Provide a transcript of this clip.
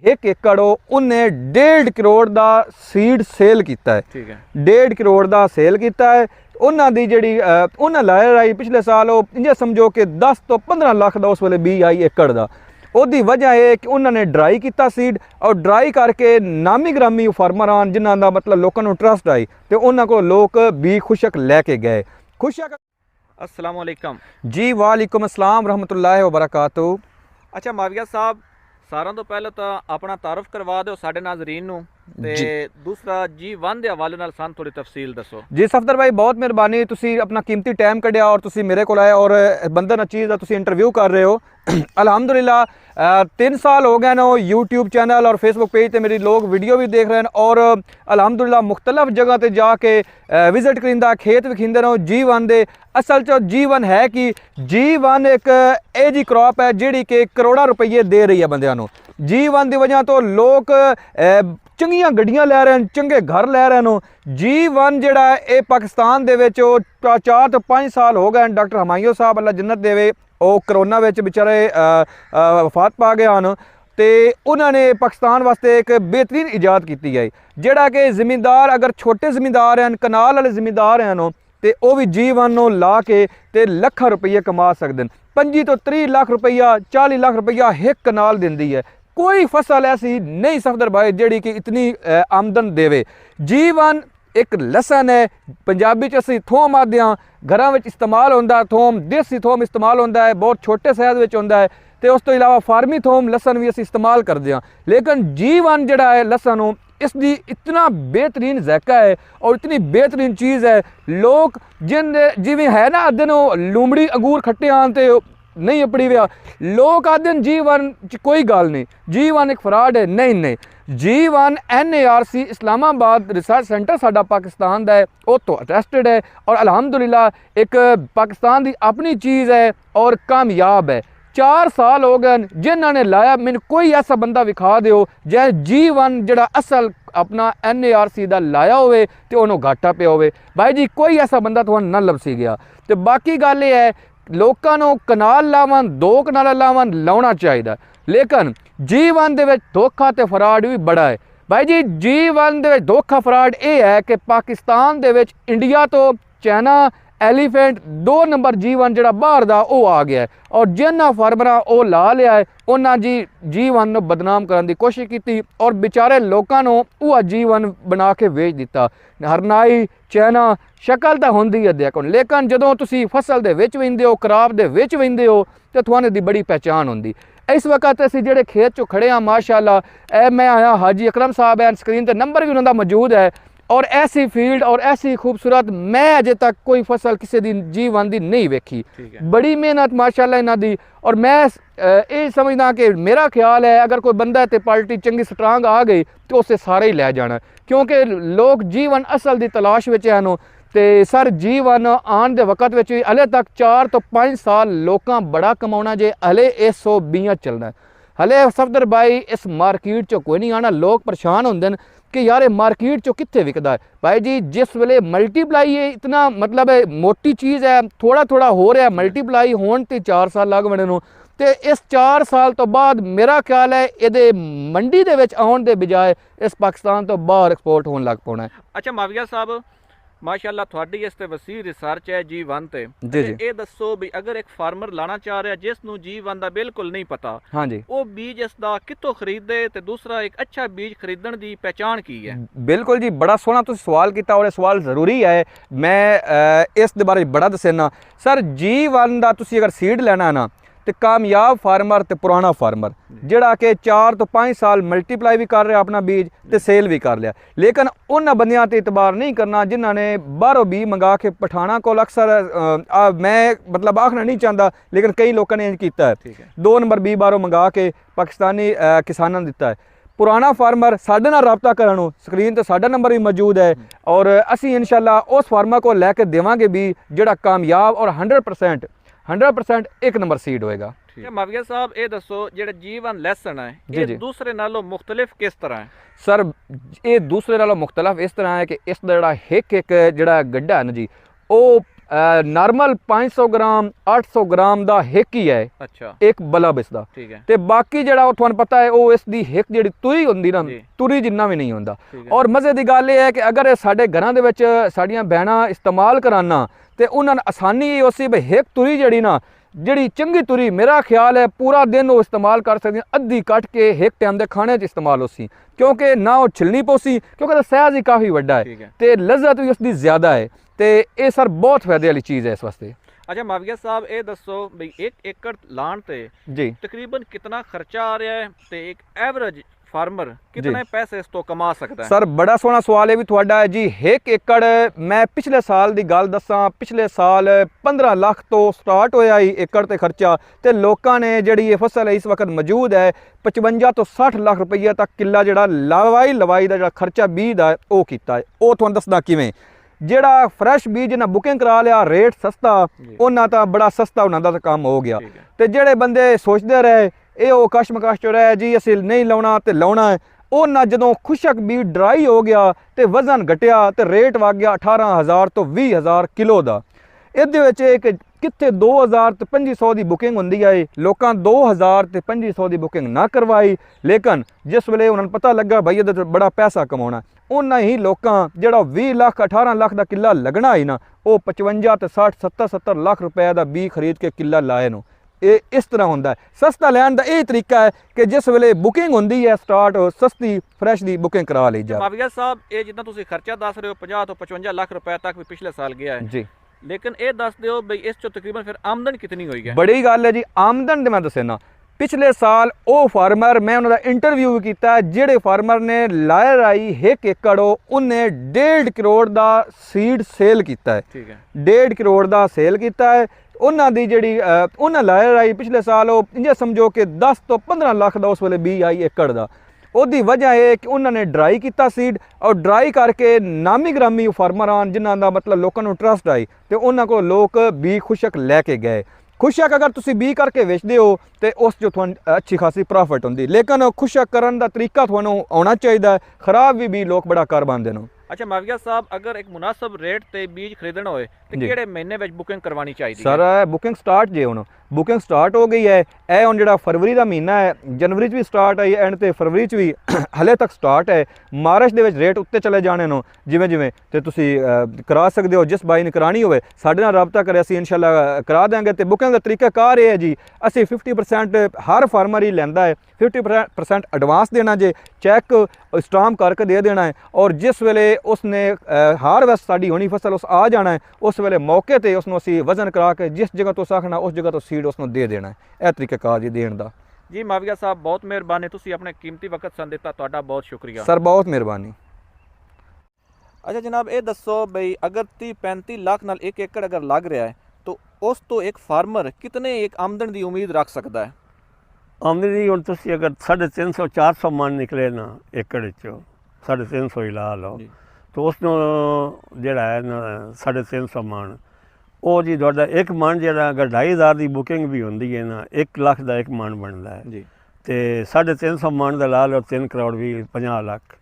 एक एकड़ उन्हें 1.5 करोड़ का सीड सेल किया है। ठीक है, 1.5 करोड़ का सेल किया है। उन्होंने जी उन्हें लाया आई पिछले साल इंजे समझो कि 10 तो 15 लाख का उस वे बी आई एकड़ का। ਉਹਦੀ वजह है कि उन्होंने ड्राई किया सीड और ड्राई करके नामी ग्रामी फार्मर आन जिन्हों का मतलब लोगों को ट्रस्ट आई तो उन्होंने को लोग बी खुशक लैके गए। खुशक अस्सलाम वालेकुम जी, वालेकुम अस्सलाम रहमतुल्लाहि व बरकातहू। अच्छा माविया साहब, सारों तो पहले तो अपना तारुफ करवा दो साडे नाज़रीन नूं ते दूसरा G1 ਦੇ हवाले नाल सान थोड़ी तफसील दसो। जी सफदर भाई, बहुत मेहरबानी, तुसी अपना कीमती टाइम कढ़िया और तुसी मेरे को आए और बंदन चीज़ का तुसी इंटरव्यू कर रहे हो। अल्हम्दुलिल्लाह 3 साल हो गए ना यूट्यूब चैनल और फेसबुक पेज पे मेरी लोग वीडियो भी देख रहे हैं और अल्हम्दुलिल्लाह मुख्तलिफ जगह पर जाके विजिट करिंदा खेत विखिंदे रहो G1 दे। असल च G1 है कि G1 एक ए जी क्रॉप है जिहड़ी कि करोड़ा रुपये दे रही है बंदियां नूं। G1 की वजह तो लोग चंगियां गड्डियां लै रहे हैं, चंगे घर लै रहे हैं। G1 जिहड़ा ये पाकिस्तान दे विच 4 तो 5 साल हो गए। डॉक्टर हमायूं साहब अल्लाह जन्नत देवे, वो करोना विच बेचारे वफात पा गए हैं तो उन्होंने पाकिस्तान वास्ते एक बेहतरीन ईजाद की है जिहड़ा कि ज़मींदार अगर छोटे ज़मींदार हैं, कनाल वाले ज़मींदार हैं तो वह भी G1 ला के ते लाखां रुपये कमा सकते हैं। 25 तो 30 लाख रुपया 40 लाख रुपया एक कनाल देंदी है। कोई फसल ऐसी नहीं सफदर भाई जिहड़ी कि इतनी आमदन देवे। G1 एक लसन है, पंजाबी च असीं थोम आखदे हां, घरां विच इस्तेमाल होंदा थोम, देसी थोम इस्तेमाल होंदा है, बहुत छोटे साइज़ विच होंदा है तो उस तो इलावा फार्मी थोम लसन भी असीं इस्तेमाल करते हैं। लेकिन G1 जिहड़ा है लसन इसकी इतना बेहतरीन ज़ायका है और इतनी बेहतरीन चीज़ है। लोग जिवें है ना आदन लूमड़ी अंगूर खट्टे आन ते नहीं अपड़ी व्या लोग आदन G1 कोई गल नहीं, G1 एक फ्रॉड है। नहीं, G1 NARC Islamabad research centre साडा पाकिस्तान का है, वो तो अटेस्टेड है और अल्हम्दुलिल्लाह एक पाकिस्तान की अपनी चीज़ है और कामयाब है। 4 साल हो गए जिन्होंने लाया। मैंने कोई ऐसा बंदा विखा दो जै G1 जड़ा असल अपना NARC का लाया होवे तो उन्होंने घाटा पे होवे। भाई जी कोई ऐसा बंदा तो ना लभसी गया। तो बाकी गल ये है लोगों कनाल लावन 2 कनाल लावन लाना चाहिए, लेकिन G1 दे विच धोखा तो फ्रॉड भी बड़ा है। भाई जी G1 दे विच धोखा फ्रॉड ये है कि पाकिस्तान दे विच इंडिया तो चाइना एलीफेंट 2 नंबर G1 जड़ा बाहर दा वो आ गया है और जिन्होंने फार्मर वो ला लिया है उन्होंने G1 बदनाम करने की कोशिश की और बेचारे लोगों वो G1 बना के बेच दिता। हरनाई चाइना शक्ल तो होंदी है देखो, लेकिन जदों तुसी फसल दे विच वेंदे हो, क्रॉप दे विच वेंदे हो तो तुहानू दी बड़ी पहचान होंदी। इस वक्त असीं जिहड़े खेत चो खड़े हाँ माशाअल्लाह, मैं आया हाजी अकरम साहब है, स्क्रीन पर नंबर भी उन्होंने मौजूद है और ऐसी फील्ड और ऐसी खूबसूरत मैं अजे तक कोई फसल किसी दी G1 दी नहीं वेखी। बड़ी मेहनत माशाअल्लाह इन्हां दी और मैं ये समझदा कि मेरा ख्याल है अगर कोई बंदा ते पार्टी चंगी स्ट्रांग आ गई तो उसे सारे ही लै जाना, क्योंकि लोग G1 असल की तलाश में हैं। तो सर G1 आने के वक्त में हले तक 4 तो 5 साल लोग बड़ा कमाना जे, हले 120 चलना है। हले सफदर भाई इस मार्केट चो कोई नहीं आना। लोग परेशान होंगे कि यार मार्केट चो कित्थे विकदा है। भाई जी जिस वेले मल्टीप्लाई है इतना मतलब है मोटी चीज़ है, थोड़ा थोड़ा हो रहा है मल्टीप्लाई होने ते 4 साल लग बने नूं ते इस 4 साल तो बाद मेरा ख्याल है ये मंडी दे विच आउण दे बजाय इस पाकिस्तान तो बाहर एक्सपोर्ट होने लग पौना है। अच्छा माविया साहब माशाअल्लाह थोड़ी इस ते वसी रिसर्च है G1 ते जी ये दसो भी अगर एक फार्मर लाना चाह रहा जिसनू G1 का बिल्कुल नहीं पता, हाँ जी, वो बीज इसका कितों खरीदे ते दूसरा एक अच्छा बीज खरीदण की पहचान की है? बिल्कुल जी, बड़ा सोहना तुसीं सवाल किया और सवाल जरूरी है। मैं इस दे बारे बड़ा दसना सर। G1 का तुसीं अगर सीड लेना है ना तो कामयाब फार्मर तो पुराना फार्मर जिहड़ा कि 4 तो 5 साल मल्टीप्लाई भी कर रहा अपना बीज तो सेल भी कर लिया, लेकिन उन्होंने बंदियां ते इतबार नहीं करना जिन्होंने बाहरों बीज मंगा के पठाना को। अक्सर मैं मतलब आखना नहीं चाहता लेकिन कई लोगों ने इंज किया है, 2 नंबर बीज बाहरों मंगा के पाकिस्तानी किसानों ने दिता है। पुराना फार्मर साडे नाल रबता करन, स्क्रीन तो साडा नंबर भी मौजूद है और असी इंशाअल्लाह उस फार्मर को लैके देवांगे बीज जिहड़ा कामयाब और 100% एक नंबर सीड होएगा। माविया साहब ये दसो जिहड़ा G1 लैसन है ये दूसरे नालों मुख्तलिफ किस तरह है? सर ये दूसरे नालों मुख्तलिफ इस तरह है कि इस जिहड़ा एक जिहड़ा गड्ढा है ना जी वो ਨਾਰਮਲ 500 ਗ੍ਰਾਮ 800 ਗ੍ਰਾਮ ਦਾ ਹਿੱਕ ਹੀ ਹੈ ਅੱਛਾ ਇੱਕ ਬਲਬ ਇਸ ਦਾ। ਠੀਕ ਹੈ। ਤੇ ਬਾਕੀ ਜਿਹੜਾ ਉਹ ਤੁਹਾਨੂੰ ਪਤਾ ਹੈ ਉਹ ਇਸ ਦੀ ਹਿੱਕ ਜਿਹੜੀ ਤੁਰੀ ਹੁੰਦੀ ਨਾ ਜੀ। ਤੁਰੀ ਜਿੰਨਾ ਵੀ ਨਹੀਂ ਹੁੰਦਾ। ਠੀਕ ਹੈ। ਔਰ ਮਜ਼ੇ ਦੀ ਗੱਲ ਇਹ ਹੈ ਕਿ ਅਗਰ ਇਹ ਸਾਡੇ ਘਰਾਂ ਦੇ ਵਿੱਚ ਸਾਡੀਆਂ ਭੈਣਾਂ ਇਸਤੇਮਾਲ ਕਰਾਨਾ ਤੇ ਉਹਨਾਂ ਨੂੰ ਆਸਾਨੀ ਇਹ ਉਸੇ ਵੀ ਹਿੱਕ ਤੁਰੀ ਜਿਹੜੀ ਨਾ ਜਿਹੜੀ ਚੰਗੀ ਤੁਰੀ ਮੇਰਾ ਖਿਆਲ ਹੈ ਪੂਰਾ ਦਿਨ ਉਹ ਇਸਤੇਮਾਲ ਕਰ ਸਕਦੀਆਂ, ਅੱਧੀ ਕੱਟ ਕੇ ਇੱਕ ਟਾਈਮ ਦੇ ਖਾਣੇ 'ਚ ਇਸਤੇਮਾਲ ਹੋਸੀ, ਕਿਉਂਕਿ ਨਾ ਉਹ ਛਿਲਣੀ ਪੋਸੀ ਕਿਉਂਕਿ ਉਹਦਾ ਸਾਈਜ਼ ਹੀ ਕਾਫੀ ਵੱਡਾ ਠੀਕ ਹੈ ਹੈ। ਤੇ ਲਜ਼ਤ ਵੀ ਉਸਦੀ ਜ਼ਿਆਦਾ ਹੈ ਤੇ ਇਹ ਸਰ ਬਹੁਤ ਫਾਇਦੇ ਵਾਲੀ ਚੀਜ਼ ਹੈ ਇਸ ਵਾਸਤੇ। ਅੱਛਾ ਮਾਵੀਆ ਸਾਹਿਬ ਇਹ ਦੱਸੋ ਵੀ 1 ਏਕੜ ਲਾਣ ਤੇ ਜੀ ਤਕਰੀਬਨ ਕਿੰਨਾ ਖਰਚਾ ਆ ਰਿਹਾ ਹੈ ਤੇ ਇੱਕ ਐਵਰੇਜ ਫਾਰਮਰ ਕਿਤਨੇ ਪੈਸੇ ਇਸ ਤੋਂ ਕਮਾ ਸਕਦਾ ਹੈ? ਸਰ ਬੜਾ ਸੋਹਣਾ ਸਵਾਲ ਇਹ ਵੀ ਤੁਹਾਡਾ ਹੈ ਜੀ। 1 ਏਕੜ ਮੈਂ ਪਿਛਲੇ ਸਾਲ ਦੀ ਗੱਲ ਦੱਸਾਂ, ਪਿਛਲੇ ਸਾਲ 15 ਲੱਖ ਤੋਂ ਸਟਾਰਟ ਹੋਇਆ ਹੀ ਏਕੜ ਤੇ ਖਰਚਾ, ਤੇ ਲੋਕਾਂ ਨੇ ਜਿਹੜੀ ਇਹ ਫਸਲ ਇਸ ਵਕਤ ਮੌਜੂਦ ਹੈ 55 ਤੋਂ 60 ਲੱਖ ਰੁਪਈਆ ਤੱਕ ਕਿੱਲਾ ਜਿਹੜਾ ਲਵਾਈ ਦਾ ਜਿਹੜਾ ਖਰਚਾ ਬੀਜ ਦਾ ਉਹ ਕੀਤਾ ਹੈ। ਉਹ ਤੁਹਾਨੂੰ ਦੱਸਦਾ ਕਿਵੇਂ। ਜਿਹੜਾ ਫਰੈਸ਼ ਬੀਜ ਨਾ ਬੁਕਿੰਗ ਕਰਾ ਲਿਆ ਰੇਟ ਸਸਤਾ, ਉਹਨਾਂ ਤਾਂ ਬੜਾ ਸਸਤਾ ਉਹਨਾਂ ਦਾ ਤਾਂ ਕੰਮ ਹੋ ਗਿਆ। ਤੇ ਜਿਹੜੇ ਬੰਦੇ ਸੋਚਦੇ ਰਹੇ ਇਹ ਉਹ ਕਸ਼ਮਕਸ਼ ਚ ਰਹੇ ਜੀ ਅਸੀਂ ਨਹੀਂ ਲਾਉਣਾ ਤੇ ਲਾਉਣਾ ਹੈ, ਉਹਨਾਂ ਜਦੋਂ ਖੁਸ਼ਕ ਬੀਜ ਡਰਾਈ ਹੋ ਗਿਆ ਤੇ ਵਜ਼ਨ ਘਟਿਆ ਤੇ ਰੇਟ ਵਗ ਗਿਆ 18,000 ਤੋਂ 20,000 ਕਿਲੋ ਦਾ। ਇਹਦੇ ਵਿੱਚ ਇੱਕ ਕਿੱਥੇ 2000 ਤੇ 2500 ਦੀ ਬੁਕਿੰਗ ਹੁੰਦੀ ਹੈ, ਲੋਕਾਂ 2000 ਤੇ 2500 ਦੀ ਬੁਕਿੰਗ ਨਾ ਕਰਵਾਈ, ਲੇਕਿਨ ਜਿਸ ਵੇਲੇ ਉਹਨਾਂ ਨੂੰ ਪਤਾ ਲੱਗਾ ਭਾਈ ਇਹਦੇ ਤੋਂ ਬੜਾ ਪੈਸਾ ਕਮਾਉਣਾ, ਉਹਨਾਂ ਹੀ ਲੋਕਾਂ ਜਿਹੜਾ 20 ਲੱਖ 18 ਲੱਖ ਦਾ ਕਿੱਲਾ ਲੱਗਣਾ ਹੀ ਨਾ ਉਹ 55 ਤੇ 60 70 ਲੱਖ ਰੁਪਏ ਦਾ ਬੀਜ ਖਰੀਦ ਕੇ ਕਿੱਲਾ ਲਾਏ ਨੂੰ। ਇਹ ਇਸ ਤਰ੍ਹਾਂ ਹੁੰਦਾ ਹੈ। ਸਸਤਾ ਲੈਣ ਦਾ ਇਹ ਤਰੀਕਾ ਹੈ ਕਿ ਜਿਸ ਵੇਲੇ ਬੁਕਿੰਗ ਹੁੰਦੀ ਹੈ ਸਟਾਰਟ ਸਸਤੀ ਫਰੈਸ਼ ਦੀ ਬੁਕਿੰਗ ਕਰਾ ਲਈ ਜਾਵੇ। ਮਾਵੀਆ ਸਾਹਿਬ ਇਹ ਜਿੱਦਾਂ ਤੁਸੀਂ ਖਰਚਾ ਦੱਸ ਰਹੇ ਹੋ 50 ਤੋਂ 55 ਲੱਖ ਰੁਪਏ ਤੱਕ ਵੀ ਪਿਛਲੇ ਸਾਲ ਗਿਆ ਹੈ ਜੀ, ਲੇਕਿਨ ਇਹ ਦੱਸ ਦਿਓ ਬਈ ਇਸ ਚੋਂ ਤਕਰੀਬਨ ਫਿਰ ਆਮਦਨ ਕਿਤਨੀ ਹੋਈ ਹੈ? ਬੜੀ ਗੱਲ ਹੈ ਜੀ। ਆਮਦਨ ਦੇ ਮੈਂ ਦੱਸੇ ਨਾ ਪਿਛਲੇ ਸਾਲ ਉਹ ਫਾਰਮਰ ਮੈਂ ਉਹਨਾਂ ਦਾ ਇੰਟਰਵਿਊ ਵੀ ਕੀਤਾ ਜਿਹੜੇ ਫਾਰਮਰ ਨੇ ਲਾਇਆ ਰਾਈ 1 ਏਕੜ ਉਹਨੇ 1.5 ਕਰੋੜ ਦਾ ਸੀਡ ਸੇਲ ਕੀਤਾ ਹੈ। ਠੀਕ ਹੈ। 1.5 ਕਰੋੜ ਦਾ ਸੇਲ ਕੀਤਾ ਹੈ। ਉਹਨਾਂ ਦੀ ਜਿਹੜੀ ਉਹਨਾਂ ਲਾਇਆ ਰਾਈ ਪਿਛਲੇ ਸਾਲ ਉਹ ਇੰਜੇ ਸਮਝੋ ਕਿ 10 ਤੋਂ 15 ਲੱਖ ਦਾ ਉਸ ਵੇਲੇ ਬੀਜ ਆਈ ਏਕੜ ਦਾ। ਉਹਦੀ ਵਜ੍ਹਾ ਇਹ ਕਿ ਉਹਨਾਂ ਨੇ ਡਰਾਈ ਕੀਤਾ ਸੀਡ ਔਰ ਡਰਾਈ ਕਰਕੇ ਨਾਮੀ ਗ੍ਰਾਮੀ ਫਾਰਮਰ ਆਨ ਜਿਨ੍ਹਾਂ ਦਾ ਮਤਲਬ ਲੋਕਾਂ ਨੂੰ ਟਰਸਟ ਆਈ ਤੇ ਉਹਨਾਂ ਕੋਲ ਲੋਕ ਬੀਜ ਖੁਸ਼ਕ ਲੈ ਕੇ ਗਏ। ਖੁਸ਼ਕ ਅਗਰ ਤੁਸੀਂ ਬੀਜ ਕਰਕੇ ਵੇਚਦੇ ਹੋ ਤੇ ਉਸ 'ਚੋਂ ਤੁਹਾਨੂੰ ਅੱਛੀ ਖਾਸੀ ਪ੍ਰੋਫਿਟ ਹੁੰਦੀ, ਲੇਕਿਨ ਖੁਸ਼ਕ ਕਰਨ ਦਾ ਤਰੀਕਾ ਤੁਹਾਨੂੰ ਆਉਣਾ ਚਾਹੀਦਾ। ਖਰਾਬ ਵੀ ਬੀਜ ਲੋਕ ਬੜਾ ਕਰ ਪਾਉਂਦੇ ਨੇ। ਅੱਛਾ ਮਾਵੀਆ ਸਾਹਿਬ ਅਗਰ ਇੱਕ ਮੁਨਾਸਬ ਰੇਟ ਤੇ ਬੀਜ ਖਰੀਦਣਾ ਹੋਏ ਤੇ ਕਿਹੜੇ ਮਹੀਨੇ ਵਿੱਚ ਬੁਕਿੰਗ ਕਰਵਾਉਣੀ ਚਾਹੀਦੀ ਹੈ? ਸਰ ਬੁਕਿੰਗ ਸਟਾਰਟ ਜੇ ਹੁਣ ਬੁਕਿੰਗ ਸਟਾਰਟ ਹੋ ਗਈ ਹੈ। ਇਹ ਹੁਣ ਜਿਹੜਾ ਫਰਵਰੀ ਦਾ ਮਹੀਨਾ ਹੈ, ਜਨਵਰੀ 'ਚ ਵੀ ਸਟਾਰਟ ਆਈ ਐਂਡ ਤੇ ਫਰਵਰੀ 'ਚ ਵੀ ਹਲੇ ਤੱਕ ਸਟਾਰਟ ਹੈ। ਮਾਰਚ ਦੇ ਵਿੱਚ ਰੇਟ ਉੱਤੇ ਚਲੇ ਜਾਣੇ ਨੂੰ ਜਿਵੇਂ ਜਿਵੇਂ ਤੇ ਤੁਸੀਂ ਕਰਾ ਸਕਦੇ ਹੋ। ਜਿਸ ਬਾਈ ਨੇ ਕਰਾਣੀ ਹੋਵੇ ਸਾਡੇ ਨਾਲ ਰਾਬਤਾ ਕਰੇ, ਅਸੀਂ ਇਨਸ਼ਾਅੱਲਾ ਕਰਾ ਦਾਂਗੇ। ਤੇ ਬੁਕਿੰਗ ਦਾ ਤਰੀਕਾ ਕਾਰ ਇਹ ਹੈ ਜੀ, ਅਸੀਂ 50% ਹਰ ਫਾਰਮਰ ਹੀ ਲੈਂਦਾ ਹੈ, 50% ਐਡਵਾਂਸ ਦੇਣਾ ਜੇ, ਚੈੱਕ ਸਟਾਂਪ ਕਰਕੇ ਦੇ ਦੇਣਾ ਹੈ ਔਰ ਜਿਸ ਵੇਲੇ ਉਸਨੇ ਹਾਰਵੈਸਟ ਸਾਡੀ ਹੋਣੀ ਫਸਲ ਉਸ ਆ ਜਾਣਾ ਹੈ ਉਸ ਵੇਲੇ ਮੌਕੇ ਤੇ ਉਸਨੂੰ ਅਸੀਂ ਵਜ਼ਨ ਕਰਾ ਕੇ ਜਿਸ ਜਗ੍ਹਾ ਤੋਂ ਸਾਖਣਾ ਉਸ ਜਗ੍ਹਾ ਤੋਂ ਸੀਡ ਉਸਨੂੰ ਦੇ ਦੇਣਾ ਹੈ। ਇਹ ਤਰੀਕਾ ਕਾਰ ਜੀ ਦੇਣ ਦਾ। ਜੀ ਮਾਵੀਆ ਸਾਹਿਬ ਬਹੁਤ ਮਿਹਰਬਾਨੀ, ਤੁਸੀਂ ਆਪਣੇ ਕੀਮਤੀ ਵਕਤ ਸਾਨੂੰ ਦਿੱਤਾ, ਤੁਹਾਡਾ ਬਹੁਤ ਸ਼ੁਕਰੀਆ ਸਰ, ਬਹੁਤ ਮਿਹਰਬਾਨੀ। ਅੱਛਾ ਜਨਾਬ ਇਹ ਦੱਸੋ ਬਈ ਅਗਰ 30-35 ਲੱਖ ਨਾਲ 1 ਏਕੜ ਅਗਰ ਲੱਗ ਰਿਹਾ ਹੈ ਤਾਂ ਉਸ ਤੋਂ ਇੱਕ ਫਾਰਮਰ ਕਿਤਨੇ ਇੱਕ ਆਮਦਨ ਦੀ ਉਮੀਦ ਰੱਖ ਸਕਦਾ ਹੈ? ਆਮਦਨੀ ਹੁਣ ਤੁਸੀਂ ਅਗਰ 350 400 ਮਣ ਨਿਕਲੇ ਨਾ ਏਕੜ ਵਿੱਚੋਂ 350 ਹੀ ਲਾ ਲਓ ਤਾਂ ਉਸ ਨੂੰ ਜਿਹੜਾ ਹੈ ਨਾ 350 ਮਣ ਉਹ ਜੀ ਤੁਹਾਡਾ ਇੱਕ ਮਣ ਜਿਹੜਾ ਅਗਰ 2.5 ਦੀ ਬੁਕਿੰਗ ਵੀ ਹੁੰਦੀ ਹੈ ਨਾ 1 ਲੱਖ ਦਾ ਇੱਕ ਮਣ ਬਣਦਾ ਹੈ ਜੀ। ਤੇ 350 ਮਣ ਦਾ ਲਾ ਲਓ 3 ਕਰੋੜ ਵੀ 50 ਲੱਖ